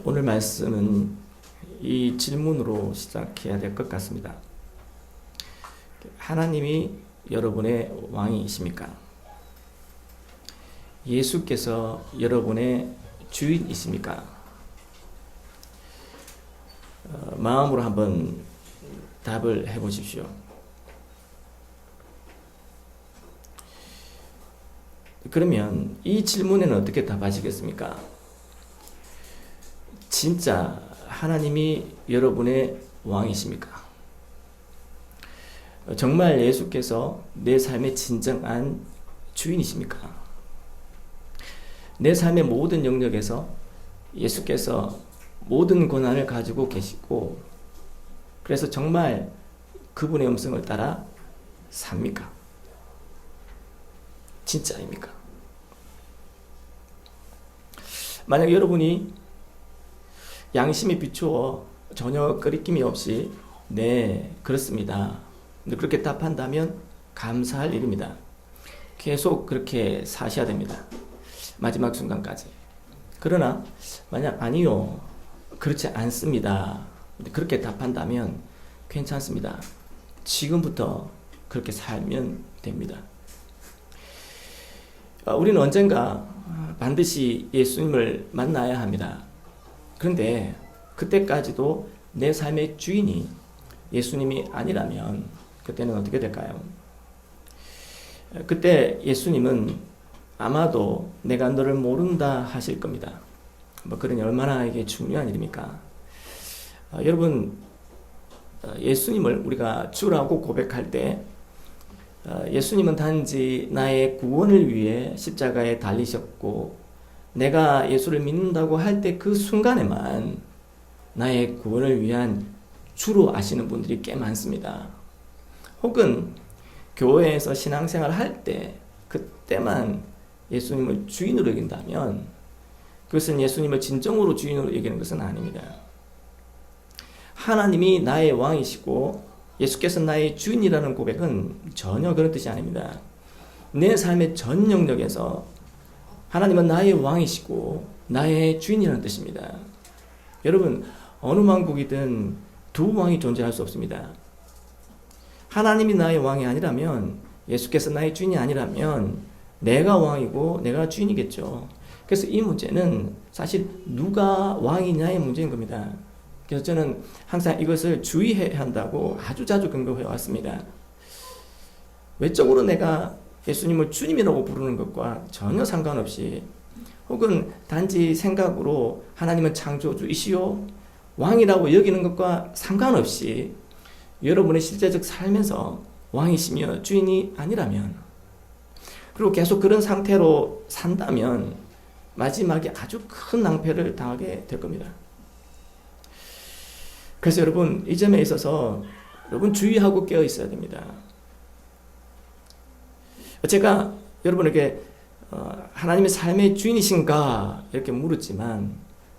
오늘 말씀은 이 질문으로 시작해야 될 것 같습니다. 하나님이 여러분의 왕이십니까? 예수께서 여러분의 주인이십니까? 마음으로 한번 답을 해보십시오. 그러면 이 질문에는 어떻게 답하시겠습니까? 진짜 하나님이 여러분의 왕이십니까? 정말 예수께서 내 삶의 진정한 주인이십니까? 내 삶의 모든 영역에서 예수께서 모든 권한을 가지고 계시고, 그래서 정말 그분의 음성을 따라 삽니까? 진짜입니까? 만약 여러분이 양심에 비추어 전혀 거리낌이 없이 네, 그렇습니다, 그렇게 답한다면 감사할 일입니다. 계속 그렇게 사셔야 됩니다. 마지막 순간까지. 그러나 만약 아니요, 그렇지 않습니다, 그렇게 답한다면 괜찮습니다. 지금부터 그렇게 살면 됩니다. 우리는 언젠가 반드시 예수님을 만나야 합니다. 그런데 그때까지도 내 삶의 주인이 예수님이 아니라면 그때는 어떻게 될까요? 그때 예수님은 아마도 내가 너를 모른다 하실 겁니다. 그러니 얼마나 이게 중요한 일입니까? 여러분, 예수님을 우리가 주라고 고백할 때 예수님은 단지 나의 구원을 위해 십자가에 달리셨고, 내가 예수를 믿는다고 할 때 그 순간에만 나의 구원을 위한 주로 아시는 분들이 꽤 많습니다. 혹은 교회에서 신앙생활을 할 때 그때만 예수님을 주인으로 여긴다면 그것은 예수님을 진정으로 주인으로 여기는 것은 아닙니다. 하나님이 나의 왕이시고 예수께서 나의 주인이라는 고백은 전혀 그런 뜻이 아닙니다. 내 삶의 전 영역에서 하나님은 나의 왕이시고 나의 주인이라는 뜻입니다. 여러분, 어느 왕국이든 두 왕이 존재할 수 없습니다. 하나님이 나의 왕이 아니라면, 예수께서 나의 주인이 아니라면 내가 왕이고 내가 주인이겠죠. 그래서 이 문제는 사실 누가 왕이냐의 문제인 겁니다. 그래서 저는 항상 이것을 주의해야 한다고 아주 자주 근거해 왔습니다. 외적으로 내가 예수님을 주님이라고 부르는 것과 전혀 상관없이, 혹은 단지 생각으로 하나님은 창조주이시오 왕이라고 여기는 것과 상관없이 여러분의 실제적 삶에서 왕이시며 주인이 아니라면, 그리고 계속 그런 상태로 산다면 마지막에 아주 큰 낭패를 당하게 될 겁니다. 그래서 여러분, 이 점에 있어서 여러분 주의하고 깨어 있어야 됩니다. 제가 여러분에게 하나님의 삶의 주인이신가 이렇게 물었지만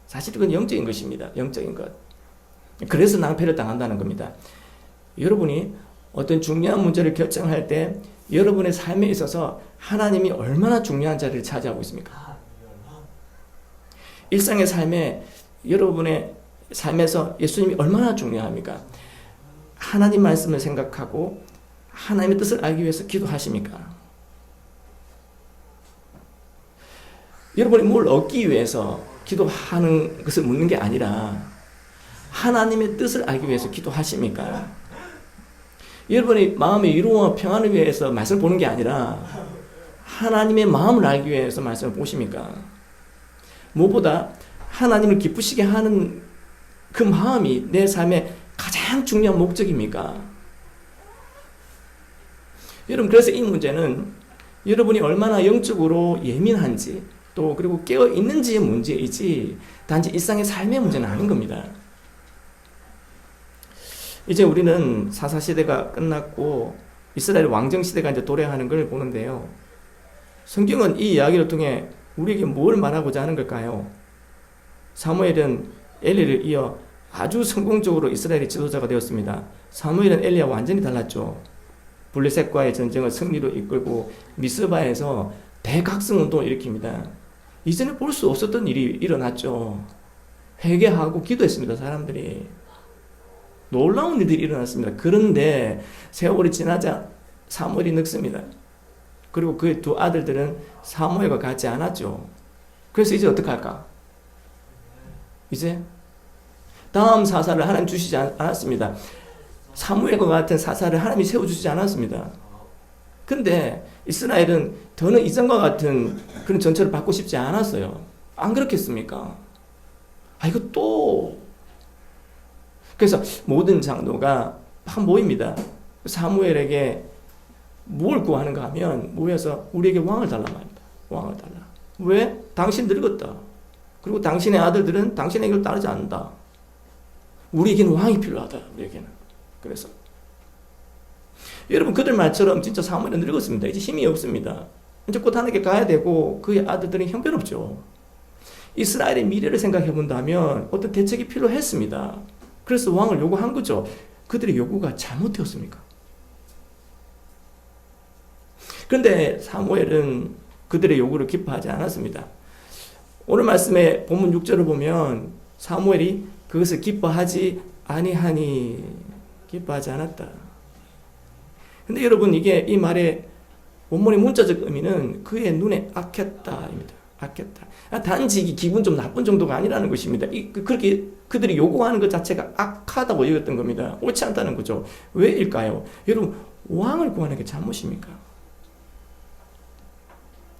사실 그건 영적인 것입니다. 영적인 것. 그래서 낭패를 당한다는 겁니다. 여러분이 어떤 중요한 문제를 결정할 때 여러분의 삶에 있어서 하나님이 얼마나 중요한 자리를 차지하고 있습니까? 일상의 삶에, 여러분의 삶에서 예수님이 얼마나 중요합니까? 하나님 말씀을 생각하고 하나님의 뜻을 알기 위해서 기도하십니까? 여러분이 뭘 얻기 위해서 기도하는 것을 묻는 게 아니라 하나님의 뜻을 알기 위해서 기도하십니까? 여러분이 마음의 위로와 평안을 위해서 말씀을 보는 게 아니라 하나님의 마음을 알기 위해서 말씀을 보십니까? 무엇보다 하나님을 기쁘시게 하는 그 마음이 내 삶의 가장 중요한 목적입니까? 여러분, 그래서 이 문제는 여러분이 얼마나 영적으로 예민한지, 또 그리고 깨어 있는지의 문제이지 단지 일상의 삶의 문제는 아닌 겁니다. 이제 우리는 사사시대가 끝났고 이스라엘 왕정시대가 이제 도래하는 걸 보는데요. 성경은 이 이야기를 통해 우리에게 뭘 말하고자 하는 걸까요? 사무엘은 엘리를 이어 아주 성공적으로 이스라엘의 지도자가 되었습니다. 사무엘은 엘리와 완전히 달랐죠. 블레셋과의 전쟁을 승리로 이끌고 미스바에서 대각성 운동을 일으킵니다. 이전에 볼 수 없었던 일이 일어났죠. 회개하고 기도했습니다. 사람들이. 놀라운 일들이 일어났습니다. 그런데 세월이 지나자 사무엘이 늙습니다. 그리고 그의 두 아들들은 사무엘과 같지 않았죠. 그래서 이제 어떡할까? 이제 다음 사사를 하나님 주시지 않았습니다. 사무엘과 같은 사사를 하나님이 세워주시지 않았습니다. 근데 이스라엘은 더는 이전과 같은 그런 전철을 받고 싶지 않았어요. 안 그렇겠습니까? 이거 또. 그래서 모든 장로가 한 모입니다. 사무엘에게 뭘 구하는가 하면 모여서 우리에게 왕을 달라고 합니다. 왕을 달라. 왜? 당신 늙었다. 그리고 당신의 아들들은 당신의 길 따르지 않는다. 우리에게는 왕이 필요하다. 우리에게는. 그래서 여러분 그들 말처럼 진짜 사무엘은 늙었습니다. 이제 힘이 없습니다. 이제 곧 하나님께 가야 되고 그의 아들들은 형편없죠. 이스라엘의 미래를 생각해 본다면 어떤 대책이 필요했습니다. 그래서 왕을 요구한 거죠. 그들의 요구가 잘못되었습니까? 그런데 사무엘은 그들의 요구를 기뻐하지 않았습니다. 오늘 말씀의 본문 6절을 보면 사무엘이 그것을 기뻐하지 아니하니, 기뻐하지 않았다. 근데 여러분 이게 이 말의 원문의 문자적 의미는 그의 눈에 악했다입니다. 악했다. 단지 기분 좀 나쁜 정도가 아니라는 것입니다. 그렇게 그들이 요구하는 것 자체가 악하다고 여겼던 겁니다. 옳지 않다는 거죠. 왜일까요? 여러분 왕을 구하는 게 잘못입니까?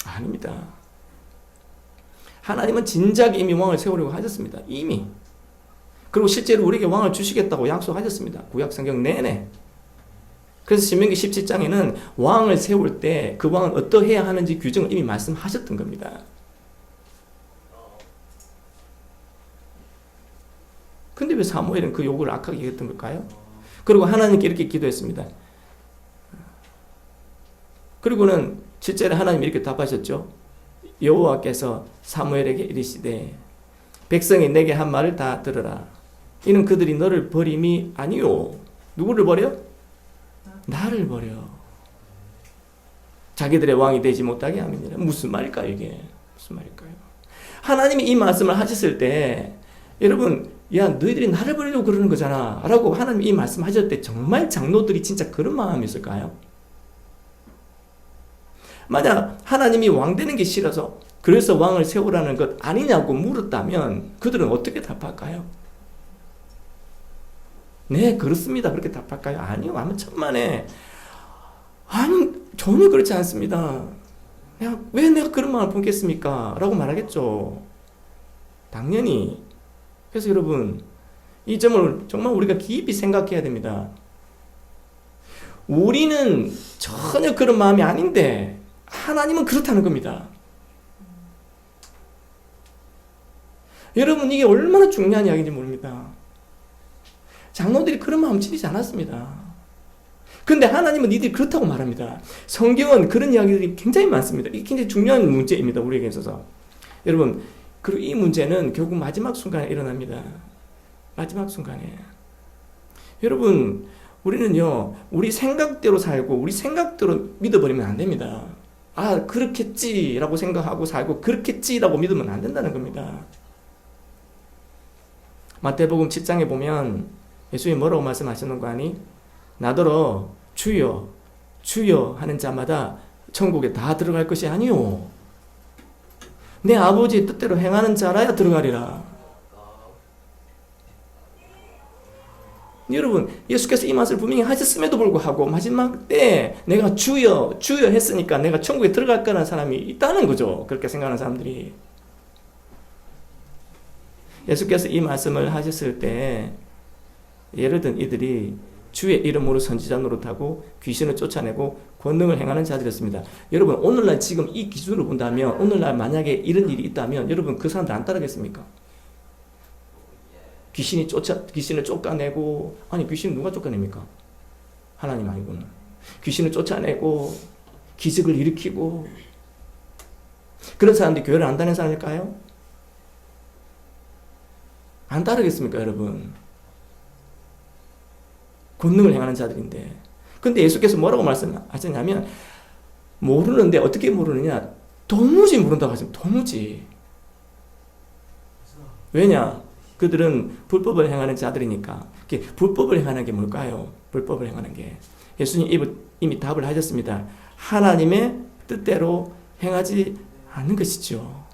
아닙니다. 하나님은 진작에 이미 왕을 세우려고 하셨습니다. 이미. 그리고 실제로 우리에게 왕을 주시겠다고 약속하셨습니다. 구약 성경 내내. 그래서 신명기 17장에는 왕을 세울 때 그 왕은 어떠해야 하는지 규정을 이미 말씀하셨던 겁니다. 근데 왜 사무엘은 그 요구를 악하게 얘기했던 걸까요? 그리고 하나님께 이렇게 기도했습니다. 그리고는 실제로 하나님 이렇게 답하셨죠. 여호와께서 사무엘에게 이르시되 백성이 내게 한 말을 다 들으라. 이는 그들이 너를 버림이 아니요. 누구를 버려? 나를 버려. 자기들의 왕이 되지 못하게 함이니라. 무슨 말일까요 이게? 무슨 말일까요? 하나님이 이 말씀을 하셨을 때 여러분 야 너희들이 나를 버리려고 그러는 거잖아 라고 하나님이 이 말씀 하셨을 때 정말 장로들이 진짜 그런 마음이 있을까요? 만약 하나님이 왕 되는 게 싫어서 그래서 왕을 세우라는 것 아니냐고 물었다면 그들은 어떻게 답할까요? 네 그렇습니다 그렇게 답할까요? 아니요 아무 천만에 아니 전혀 그렇지 않습니다. 야, 왜 내가 그런 마음을 품겠습니까? 라고 말하겠죠. 당연히. 그래서 여러분 이 점을 정말 우리가 깊이 생각해야 됩니다. 우리는 전혀 그런 마음이 아닌데 하나님은 그렇다는 겁니다. 여러분 이게 얼마나 중요한 이야기인지 모릅니다. 장로들이 그런 마음 지니지 않았습니다. 근데 하나님은 니들이 그렇다고 말합니다. 성경은 그런 이야기들이 굉장히 많습니다. 이게 굉장히 중요한 문제입니다. 우리에게 있어서. 여러분 그리고 이 문제는 결국 마지막 순간에 일어납니다. 마지막 순간에. 여러분 우리는요 우리 생각대로 살고 우리 생각대로 믿어버리면 안 됩니다. 아 그렇겠지라고 생각하고 살고 그렇겠지라고 믿으면 안 된다는 겁니다. 마태복음 7장에 보면 예수님이 뭐라고 말씀하시는 거 아니? 나더러 주여 주여 하는 자마다 천국에 다 들어갈 것이 아니오. 내 아버지의 뜻대로 행하는 자라야 들어가리라. 여러분 예수께서 이 말씀을 분명히 하셨음에도 불구하고 마지막 때 내가 주여 주여 했으니까 내가 천국에 들어갈 거라는 사람이 있다는 거죠. 그렇게 생각하는 사람들이. 예수께서 이 말씀을 하셨을 때 예를 든 이들이 주의 이름으로 선지자 노릇하고 귀신을 쫓아내고 권능을 행하는 자들이었습니다. 여러분 오늘날 지금 이 기준으로 본다면 오늘날 만약에 이런 일이 있다면 여러분 그 사람들 안 따르겠습니까? 귀신을 쫓아내고 아니 귀신을 누가 쫓아냅니까? 하나님 아니고는. 귀신을 쫓아내고 기적을 일으키고 그런 사람들이 교회를 안 다니는 사람일까요? 안 따르겠습니까 여러분? 권능을 행하는 자들인데. 근데 예수께서 뭐라고 말씀하셨냐면 모르는데 어떻게 모르느냐? 도무지 모른다고 하셨습니다. 도무지. 왜냐? 그들은 불법을 행하는 자들이니까. 불법을 행하는 게 뭘까요? 불법을 행하는 게. 예수님 이미 답을 하셨습니다. 하나님의 뜻대로 행하지 않는 것이죠.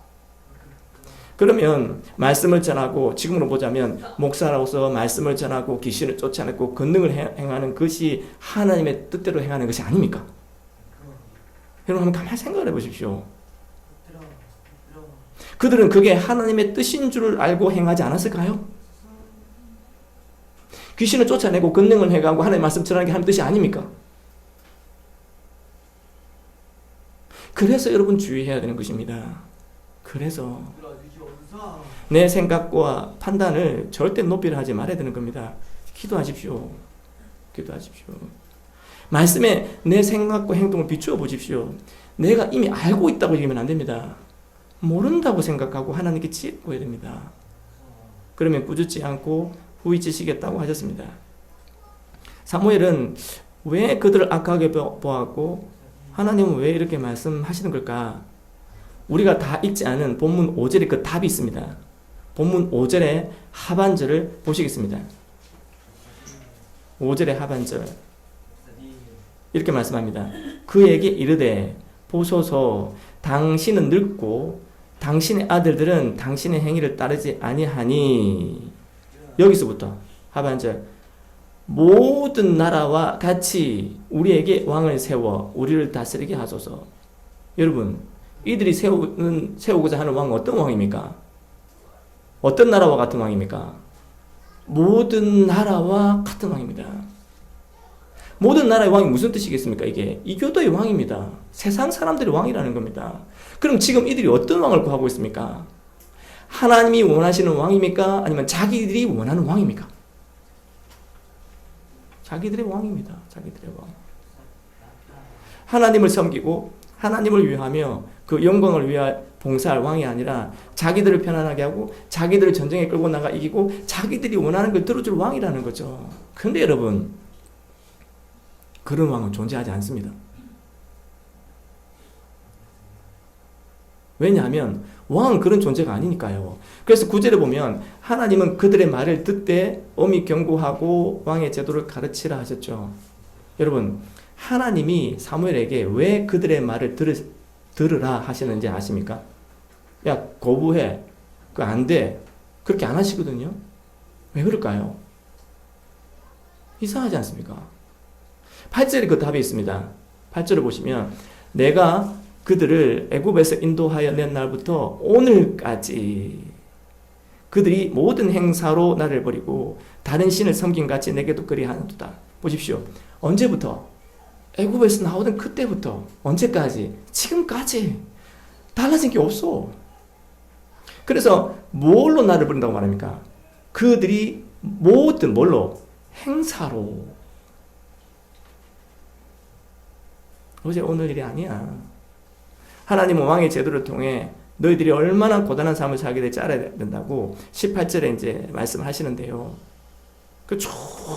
그러면 말씀을 전하고, 지금으로 보자면 목사로서 말씀을 전하고 귀신을 쫓아내고 권능을 행하는 것이 하나님의 뜻대로 행하는 것이 아닙니까? 여러분 한번 가만히 생각을 해보십시오. 그들은 그게 하나님의 뜻인 줄 알고 행하지 않았을까요? 귀신을 쫓아내고 권능을 해가고 하나님의 말씀 전하는 게 하나님의 뜻이 아닙니까? 그래서 여러분 주의해야 되는 것입니다. 그래서 내 생각과 판단을 절대 높이를 하지 말아야 되는 겁니다. 기도하십시오. 기도하십시오. 말씀에 내 생각과 행동을 비추어 보십시오. 내가 이미 알고 있다고 얘기하면 안 됩니다. 모른다고 생각하고 하나님께 지혜고야 됩니다. 그러면 꾸짖지 않고 후이치시겠다고 하셨습니다. 사무엘은 왜 그들을 악하게 보았고 하나님은 왜 이렇게 말씀하시는 걸까? 우리가 다 읽지 않은 본문 5절에 그 답이 있습니다. 본문 5절의 하반절을 보시겠습니다. 5절의 하반절 이렇게 말씀합니다. 그에게 이르되 보소서 당신은 늙고 당신의 아들들은 당신의 행위를 따르지 아니하니. 여기서부터 하반절 모든 나라와 같이 우리에게 왕을 세워 우리를 다스리게 하소서. 여러분 이들이 세우고자 하는 왕은 어떤 왕입니까? 어떤 나라와 같은 왕입니까? 모든 나라와 같은 왕입니다. 모든 나라의 왕이 무슨 뜻이겠습니까? 이게 이교도의 왕입니다. 세상 사람들의 왕이라는 겁니다. 그럼 지금 이들이 어떤 왕을 구하고 있습니까? 하나님이 원하시는 왕입니까? 아니면 자기들이 원하는 왕입니까? 자기들의 왕입니다. 자기들의 왕. 하나님을 섬기고 하나님을 위하며 그 영광을 위하 봉사할 왕이 아니라 자기들을 편안하게 하고 자기들을 전쟁에 끌고 나가 이기고 자기들이 원하는 걸 들어줄 왕이라는 거죠. 그런데 여러분 그런 왕은 존재하지 않습니다. 왜냐하면 왕은 그런 존재가 아니니까요. 그래서 9절에 보면 하나님은 그들의 말을 듣되 엄히 경고하고 왕의 제도를 가르치라 하셨죠. 여러분 하나님이 사무엘에게 왜 그들의 말을 들으라 하시는지 아십니까? 야 거부해. 그거 안 돼. 그렇게 안 하시거든요. 왜 그럴까요? 이상하지 않습니까? 8절에 그 답이 있습니다. 8절을 보시면 내가 그들을 애굽에서 인도하여 낸 날부터 오늘까지 그들이 모든 행사로 나를 버리고 다른 신을 섬긴 같이 내게도 그리하는도다. 보십시오. 언제부터? 애굽에서 나오던 그때부터 언제까지? 지금까지 달라진 게 없어. 그래서 뭘로 나를 버린다고 말합니까? 그들이 모든 뭘로? 행사로. 어제 오늘 일이 아니야. 하나님은 왕의 제도를 통해 너희들이 얼마나 고단한 삶을 살게 될지 알아야 된다고 18절에 이제 말씀하시는데요. 그 쭉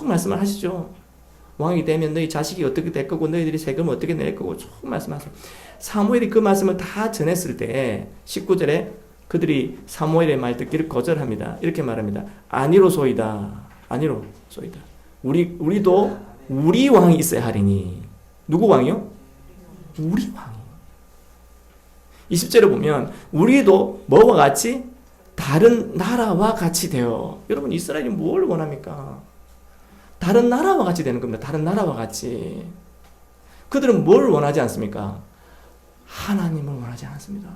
말씀을 하시죠. 왕이 되면 너희 자식이 어떻게 될 거고 너희들이 세금을 어떻게 낼 거고 쭉 말씀하세요. 사무엘이 그 말씀을 다 전했을 때 19절에 그들이 사무엘의 말 듣기를 거절합니다. 이렇게 말합니다. 아니로소이다. 아니로소이다. 우리도 우리 왕이 있어야 하리니. 누구 왕이요? 우리 왕이. 20절에 보면 우리도 뭐와 같이? 다른 나라와 같이 되어. 여러분 이스라엘이 뭘 원합니까? 다른 나라와 같이 되는 겁니다. 다른 나라와 같이. 그들은 뭘 원하지 않습니까? 하나님을 원하지 않습니다.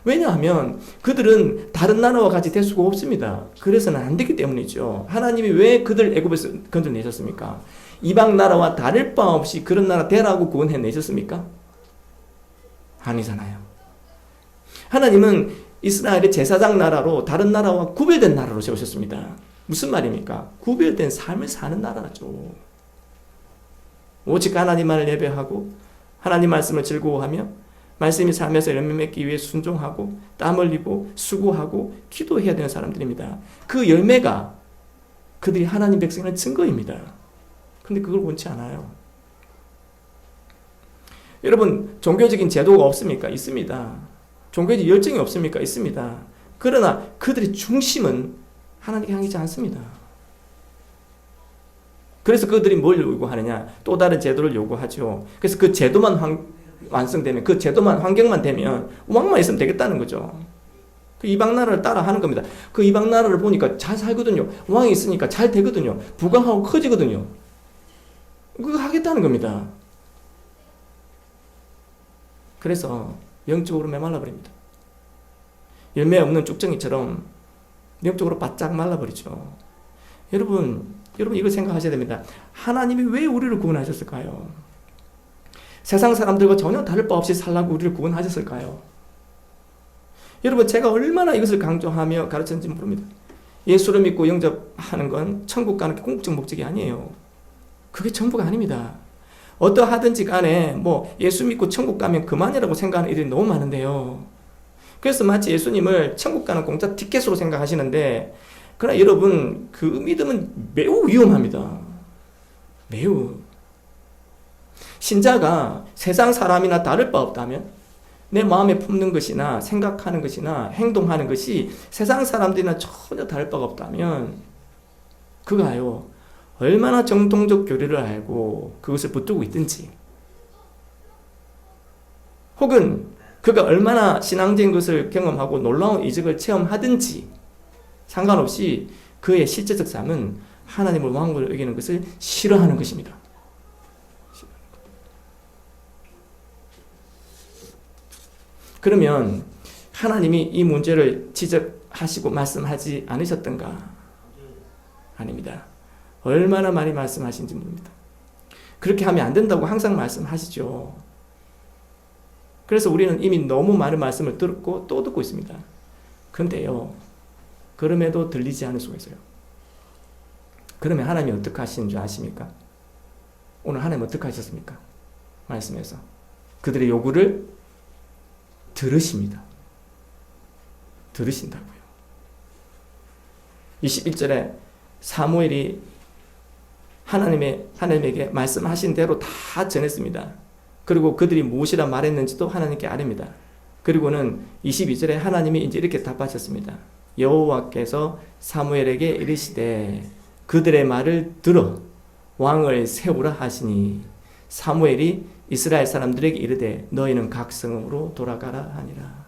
왜냐하면 그들은 다른 나라와 같이 될 수가 없습니다. 그래서는 안 되기 때문이죠. 하나님이 왜 그들 애굽에서 건져내셨습니까? 이방 나라와 다를 바 없이 그런 나라 되라고 구원해내셨습니까? 아니잖아요. 하나님은 이스라엘의 제사장 나라로 다른 나라와 구별된 나라로 세우셨습니다. 무슨 말입니까? 구별된 삶을 사는 나라죠. 오직 하나님만을 예배하고 하나님 말씀을 즐거워하며 말씀이 삶에서 열매 맺기 위해 순종하고 땀 흘리고 수고하고 기도해야 되는 사람들입니다. 그 열매가 그들이 하나님 백성의 증거입니다. 근데 그걸 원치 않아요. 여러분 종교적인 제도가 없습니까? 있습니다. 종교적 열정이 없습니까? 있습니다. 그러나 그들의 중심은 하나님께 향하지 않습니다. 그래서 그들이 뭘 요구하느냐? 또 다른 제도를 요구하죠. 그래서 그 제도만 완성되면, 그 제도만, 환경만 되면 왕만 있으면 되겠다는 거죠. 그 이방 나라를 따라 하는 겁니다. 그 이방 나라를 보니까 잘 살거든요. 왕이 있으니까 잘 되거든요. 부강하고 커지거든요. 그거 하겠다는 겁니다. 그래서 영적으로 메말라 버립니다. 열매 없는 쭉정이처럼 영적으로 바짝 말라버리죠. 여러분 이걸 생각하셔야 됩니다. 하나님이 왜 우리를 구원하셨을까요? 세상 사람들과 전혀 다를 바 없이 살라고 우리를 구원하셨을까요? 여러분, 제가 얼마나 이것을 강조하며 가르쳤는지 모릅니다. 예수를 믿고 영접하는 건 천국 가는 게 궁극적 목적이 아니에요. 그게 전부가 아닙니다. 어떠하든지 간에 예수 믿고 천국 가면 그만이라고 생각하는 이들이 너무 많은데요. 그래서 마치 예수님을 천국 가는 공짜 티켓으로 생각하시는데, 그러나 여러분, 그 믿음은 매우 위험합니다. 매우. 신자가 세상 사람이나 다를 바 없다면, 내 마음에 품는 것이나 생각하는 것이나 행동하는 것이 세상 사람들이나 전혀 다를 바가 없다면, 그가요, 얼마나 정통적 교리를 알고 그것을 붙들고 있든지, 혹은 그가 얼마나 신앙적인 것을 경험하고 놀라운 이적을 체험하든지 상관없이 그의 실제적 삶은 하나님을 왕으로 여기는 것을 싫어하는 것입니다. 그러면 하나님이 이 문제를 지적하시고 말씀하지 않으셨던가? 아닙니다. 얼마나 많이 말씀하신지 모릅니다. 그렇게 하면 안 된다고 항상 말씀하시죠. 그래서 우리는 이미 너무 많은 말씀을 들었고 또 듣고 있습니다. 그런데요, 그럼에도 들리지 않을 수가 있어요. 그러면 하나님이 어떻게 하시는 줄 아십니까? 오늘 하나님 어떻게 하셨습니까? 말씀에서 그들의 요구를 들으십니다. 들으신다고요. 21절에 사무엘이 하나님에게 말씀하신 대로 다 전했습니다. 그리고 그들이 무엇이라 말했는지도 하나님께 아릅니다. 그리고는 22절에 하나님이 이제 이렇게 답하셨습니다. 여호와께서 사무엘에게 이르시되 그들의 말을 들어 왕을 세우라 하시니 사무엘이 이스라엘 사람들에게 이르되 너희는 각 성읍으로 돌아가라 하니라.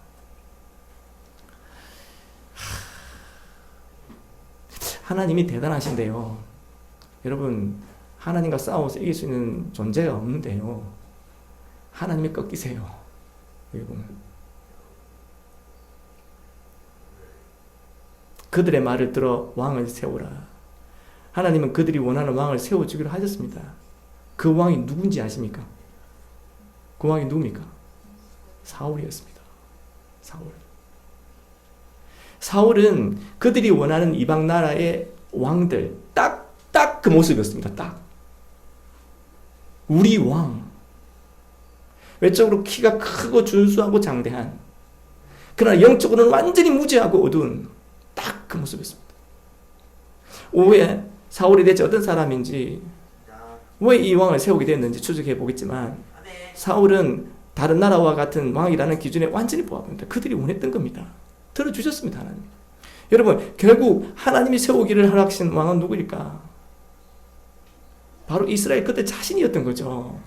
하나님이 대단하신데요. 여러분, 하나님과 싸워서 이길 수 있는 존재가 없는데요. 하나님이 꺾이세요. 여기 보면. 그들의 말을 들어 왕을 세우라. 하나님은 그들이 원하는 왕을 세워주기로 하셨습니다. 그 왕이 누군지 아십니까? 그 왕이 누굽니까? 사울이었습니다. 사울은 그들이 원하는 이방 나라의 왕들 딱 그 모습이었습니다. 딱 우리 왕. 외적으로 키가 크고 준수하고 장대한, 그러나 영적으로는 완전히 무지하고 어두운 딱 그 모습이었습니다. 왜 사울이 대체 어떤 사람인지, 왜 이 왕을 세우게 됐는지 추적해 보겠지만, 사울은 다른 나라와 같은 왕이라는 기준에 완전히 부합합니다. 그들이 원했던 겁니다. 들어주셨습니다. 하나님. 여러분, 결국 하나님이 세우기를 허락하신 왕은 누구일까? 바로 이스라엘 그때 자신이었던 거죠.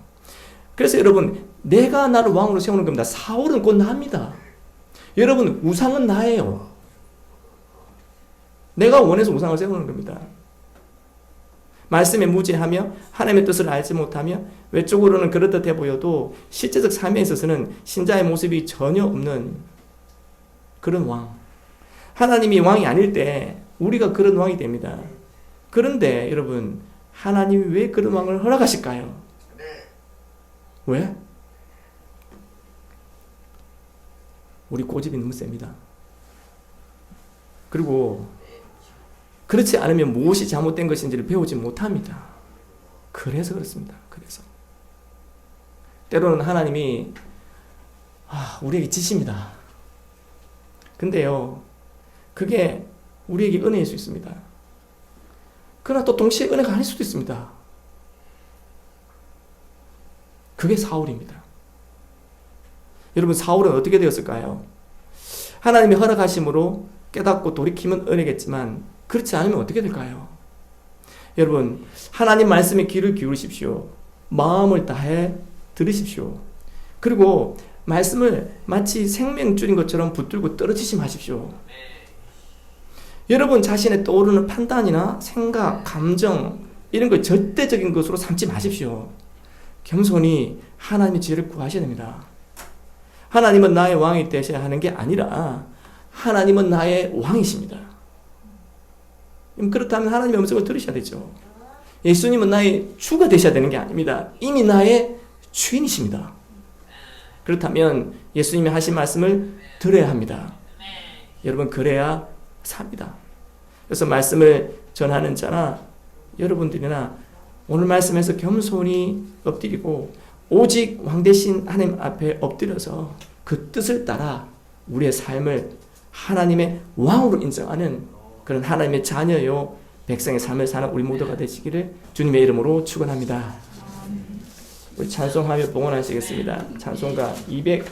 그래서 여러분, 내가 나를 왕으로 세우는 겁니다. 사울은 곧 나입니다. 여러분, 우상은 나예요. 내가 원해서 우상을 세우는 겁니다. 말씀에 무지하며 하나님의 뜻을 알지 못하며 외적으로는 그렇듯해 보여도 실제적 삶에 있어서는 신자의 모습이 전혀 없는 그런 왕. 하나님이 왕이 아닐 때 우리가 그런 왕이 됩니다. 그런데 여러분, 하나님이 왜 그런 왕을 허락하실까요? 왜? 우리 고집이 너무 셉니다. 그리고 그렇지 않으면 무엇이 잘못된 것인지를 배우지 못합니다. 그래서 그렇습니다. 그래서 때로는 하나님이 우리에게 지십니다. 근데요, 그게 우리에게 은혜일 수 있습니다. 그러나 또 동시에 은혜가 아닐 수도 있습니다. 그게 사울입니다. 여러분, 사울은 어떻게 되었을까요? 하나님의 허락하심으로 깨닫고 돌이키면 은혜겠지만 그렇지 않으면 어떻게 될까요? 여러분, 하나님 말씀에 귀를 기울이십시오. 마음을 다해 들으십시오. 그리고 말씀을 마치 생명줄인 것처럼 붙들고 떨어지지 마십시오. 여러분 자신의 떠오르는 판단이나 생각, 감정 이런 걸 절대적인 것으로 삼지 마십시오. 겸손히 하나님의 지혜를 구하셔야 됩니다. 하나님은 나의 왕이 되셔야 하는 게 아니라 하나님은 나의 왕이십니다. 그렇다면 하나님의 음성을 들으셔야 되죠. 예수님은 나의 주가 되셔야 되는 게 아닙니다. 이미 나의 주인이십니다. 그렇다면 예수님이 하신 말씀을 들어야 합니다. 여러분, 그래야 삽니다. 그래서 말씀을 전하는 자나 여러분들이나 오늘 말씀에서 겸손히 엎드리고 오직 왕 대신 하나님 앞에 엎드려서 그 뜻을 따라 우리의 삶을 하나님의 왕으로 인정하는 그런 하나님의 자녀요 백성의 삶을 사는 우리 모두가 되시기를 주님의 이름으로 축원합니다. 우리 찬송하며 봉헌하시겠습니다. 찬송가 200